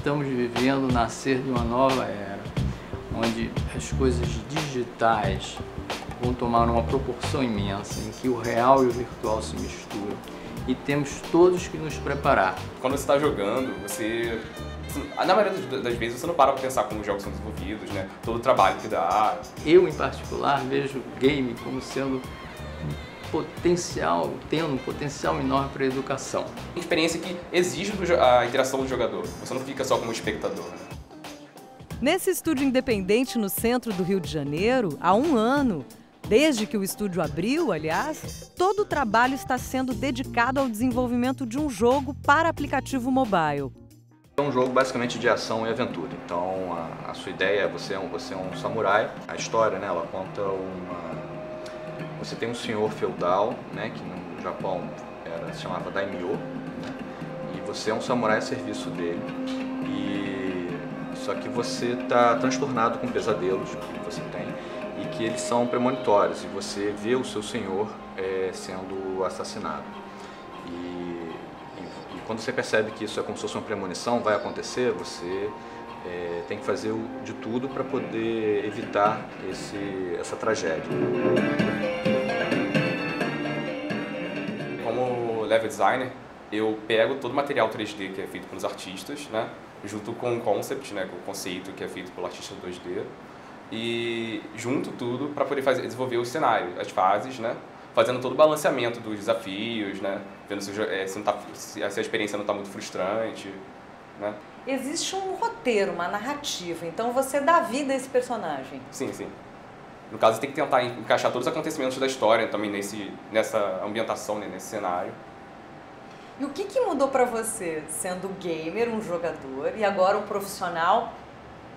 estamos vivendo o nascer de uma nova era, onde as coisas digitais vão tomar uma proporção imensa, em que o real e o virtual se misturam. E temos todos que nos preparar. Quando você está jogando, na maioria das vezes você não para pensar como os jogos são desenvolvidos, né? Todo o trabalho que dá. Eu, em particular, vejo o game como sendo tendo um potencial enorme para a educação. Uma experiência que exige a interação do jogador. Você não fica só como espectador, né? Nesse estúdio independente no centro do Rio de Janeiro, há 1 ano, desde que o estúdio abriu, aliás, todo o trabalho está sendo dedicado ao desenvolvimento de um jogo para aplicativo mobile. É um jogo basicamente de ação e aventura. Então a sua ideia é você é um samurai. A história, né, ela conta você tem um senhor feudal, né, que no Japão se chamava daimyo, né, e você é um samurai a serviço dele. Só que você está transtornado com pesadelos que você tem e que eles são premonitórios e você vê o seu senhor sendo assassinado. E quando você percebe que isso é como se fosse uma premonição, vai acontecer, você tem que fazer de tudo para poder evitar essa tragédia. Como level designer, eu pego todo o material 3D que é feito pelos artistas, né, junto com o concept, né, com o conceito que é feito pelo artista 2D, e junto tudo para poder desenvolver o cenário, as fases, né, fazendo todo o balanceamento dos desafios, né, vendo se a experiência não está muito frustrante, né. Existe um roteiro, uma narrativa, então você dá vida a esse personagem. Sim, sim. No caso, tem que tentar encaixar todos os acontecimentos da história também nessa ambientação, né, nesse cenário. E o que mudou para você, sendo gamer, um jogador, e agora um profissional,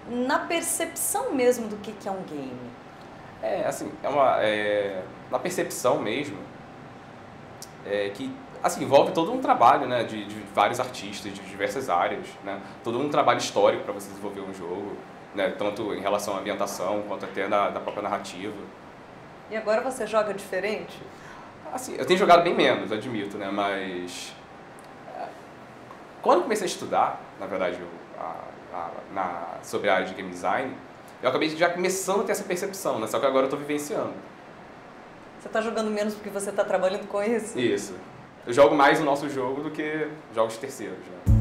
na percepção mesmo do que é um game? Assim, na percepção mesmo, que assim, envolve todo um trabalho, né, de vários artistas de diversas áreas, né, todo um trabalho histórico para você desenvolver um jogo, né, tanto em relação à ambientação quanto até da própria narrativa. E agora você joga diferente? Assim, eu tenho jogado bem menos, admito, né, mas quando eu comecei a estudar, na verdade, sobre a área de game design, eu acabei já começando a ter essa percepção, né, só que agora eu estou vivenciando. Você está jogando menos porque você está trabalhando com isso? Isso. Eu jogo mais o nosso jogo do que jogos terceiros, né?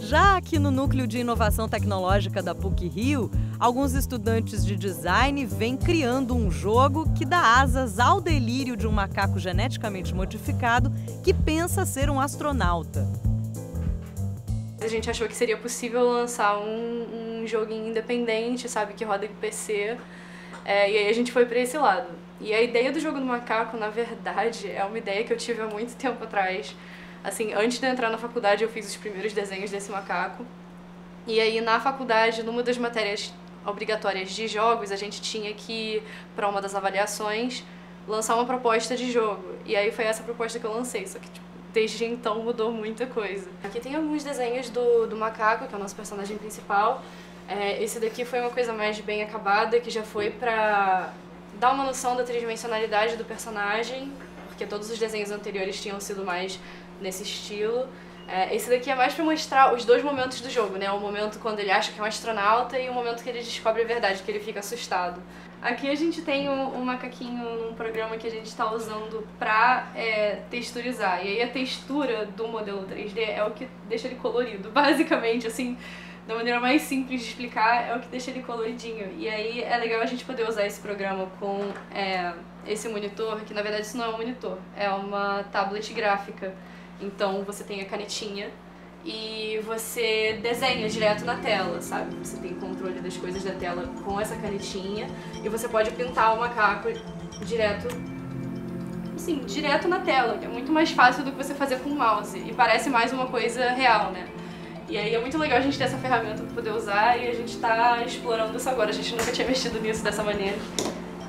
Já aqui no Núcleo de Inovação Tecnológica da PUC-Rio, alguns estudantes de design vêm criando um jogo que dá asas ao delírio de um macaco geneticamente modificado que pensa ser um astronauta. A gente achou que seria possível lançar um joguinho independente, sabe, que roda em PC, e aí a gente foi para esse lado. E a ideia do jogo do macaco, na verdade, é uma ideia que eu tive há muito tempo atrás. Assim, antes de eu entrar na faculdade, eu fiz os primeiros desenhos desse macaco. E aí, na faculdade, numa das matérias obrigatórias de jogos, a gente tinha que, para uma das avaliações, lançar uma proposta de jogo. E aí foi essa proposta que eu lancei, só que tipo, desde então mudou muita coisa. Aqui tem alguns desenhos do macaco, que é o nosso personagem principal. Esse daqui foi uma coisa mais bem acabada, que já foi pra dar uma noção da tridimensionalidade do personagem, porque todos os desenhos anteriores tinham sido mais nesse estilo. Esse daqui é mais pra mostrar os dois momentos do jogo, né? O momento quando ele acha que é um astronauta e o momento que ele descobre a verdade, que ele fica assustado. Aqui a gente tem um macaquinho num programa que a gente está usando pra texturizar. E aí a textura do modelo 3D é o que deixa ele colorido. Basicamente, assim, da maneira mais simples de explicar, é o que deixa ele coloridinho. E aí é legal a gente poder usar esse programa com esse monitor, que na verdade isso não é um monitor, é uma tablet gráfica. Então você tem a canetinha e você desenha direto na tela, sabe? Você tem controle das coisas da tela com essa canetinha e você pode pintar o macaco direto, assim, direto na tela, que é muito mais fácil do que você fazer com o mouse e parece mais uma coisa real, né? E aí é muito legal a gente ter essa ferramenta para poder usar e a gente tá explorando isso agora. A gente nunca tinha mexido nisso dessa maneira,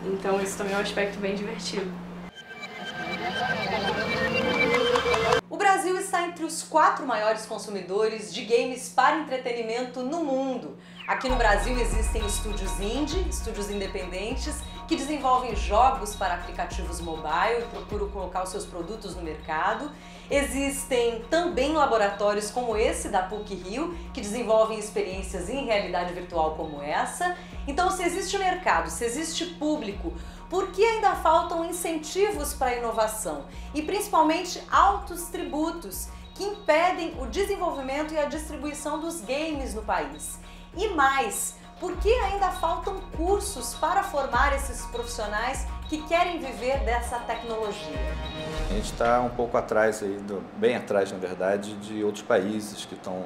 então isso também é um aspecto bem divertido. O Brasil está entre os 4 maiores consumidores de games para entretenimento no mundo. Aqui no Brasil existem estúdios indie, estúdios independentes que desenvolvem jogos para aplicativos mobile e procuram colocar os seus produtos no mercado. Existem também laboratórios como esse da PUC-Rio, que desenvolvem experiências em realidade virtual como essa. Então, se existe mercado, se existe público, por que ainda faltam incentivos para a inovação? E principalmente altos tributos que impedem o desenvolvimento e a distribuição dos games no país. E mais, por que ainda faltam cursos para formar esses profissionais que querem viver dessa tecnologia? A gente está um pouco atrás, bem atrás na verdade, de outros países que estão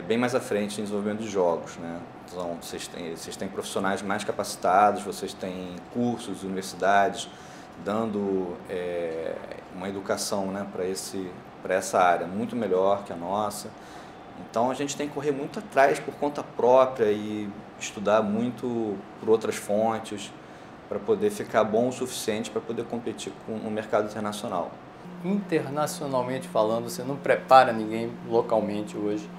bem mais à frente em desenvolvimento de jogos, né? Então, vocês têm profissionais mais capacitados, vocês têm cursos, universidades, dando uma educação, né, para essa área muito melhor que a nossa. Então a gente tem que correr muito atrás por conta própria e estudar muito por outras fontes para poder ficar bom o suficiente para poder competir no mercado internacional. Internacionalmente falando, você não prepara ninguém localmente hoje.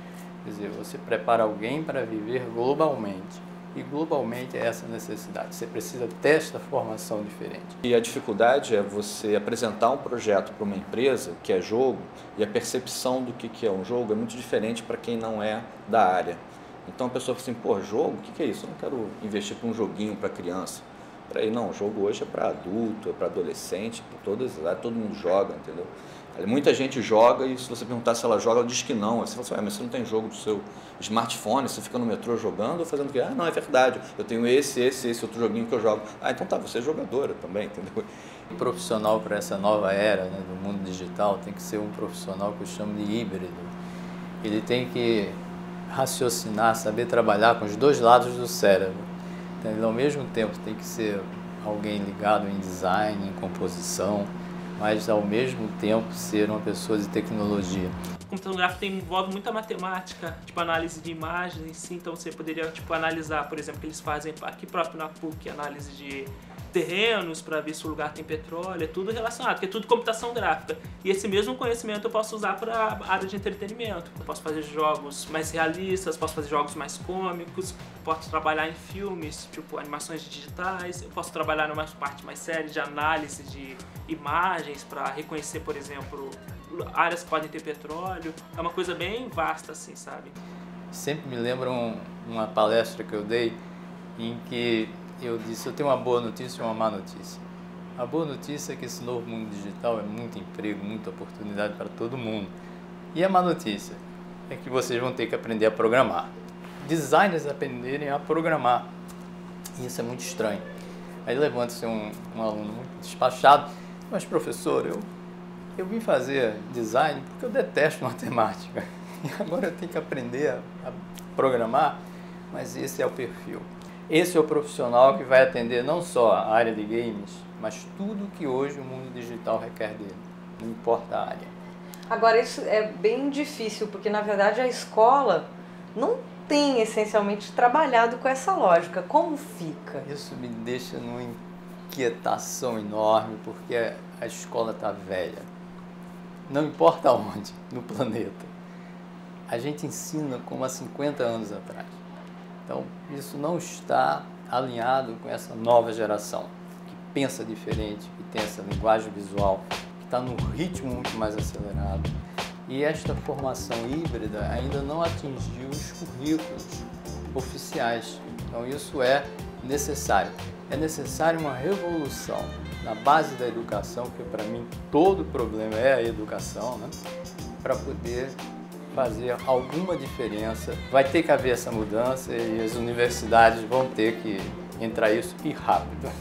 Quer dizer, você prepara alguém para viver globalmente. E globalmente é essa necessidade. Você precisa ter esta formação diferente. E a dificuldade é você apresentar um projeto para uma empresa que é jogo e a percepção do que é um jogo é muito diferente para quem não é da área. Então a pessoa fala assim, pô, jogo? O que é isso? Eu não quero investir para um joguinho para criança. Para aí, não, o jogo hoje é para adulto, é para adolescente, para todas as áreas, todo mundo joga, entendeu? Muita gente joga e se você perguntar se ela joga, ela diz que não. Aí você fala assim, mas você não tem jogo do seu smartphone, você fica no metrô jogando ou fazendo o quê? Ah, não, é verdade, eu tenho esse outro joguinho que eu jogo. Ah, então tá, você é jogadora também, entendeu? O profissional para essa nova era, né, do mundo digital tem que ser um profissional que eu chamo de híbrido. Ele tem que raciocinar, saber trabalhar com os dois lados do cérebro. Então, ao mesmo tempo tem que ser alguém ligado em design, em composição, mas ao mesmo tempo ser uma pessoa de tecnologia. O computação gráfica envolve muita matemática, tipo análise de imagens, sim, então você poderia analisar, por exemplo, que eles fazem aqui próprio na PUC, análise de terrenos para ver se o lugar tem petróleo, é tudo relacionado, porque é tudo computação gráfica. E esse mesmo conhecimento eu posso usar para a área de entretenimento. Eu posso fazer jogos mais realistas, posso fazer jogos mais cômicos, posso trabalhar em filmes, tipo animações digitais, eu posso trabalhar numa parte mais séria de análise de imagens para reconhecer, por exemplo, áreas que podem ter petróleo. É uma coisa bem vasta, assim, sabe? Sempre me lembro uma palestra que eu dei em que eu disse, eu tenho uma boa notícia e uma má notícia. A boa notícia é que esse novo mundo digital é muito emprego, muita oportunidade para todo mundo. E a má notícia é que vocês vão ter que aprender a programar. Designers aprenderem a programar. E isso é muito estranho. Aí levanta-se um aluno muito despachado, mas professor, eu vim fazer design porque eu detesto matemática. E agora eu tenho que aprender a programar, mas esse é o perfil. Esse é o profissional que vai atender não só a área de games, mas tudo que hoje o mundo digital requer dele, não importa a área. Agora, isso é bem difícil, porque na verdade a escola não tem essencialmente trabalhado com essa lógica. Como fica? Isso me deixa numa inquietação enorme, porque a escola está velha. Não importa onde, no planeta. A gente ensina como há 50 anos atrás. Então, isso não está alinhado com essa nova geração, que pensa diferente, que tem essa linguagem visual, que está num ritmo muito mais acelerado. E esta formação híbrida ainda não atingiu os currículos oficiais. Então, isso é necessário. É necessário uma revolução na base da educação, porque para mim todo problema é a educação, né? Para poder fazer alguma diferença. Vai ter que haver essa mudança e as universidades vão ter que entrar isso e rápido.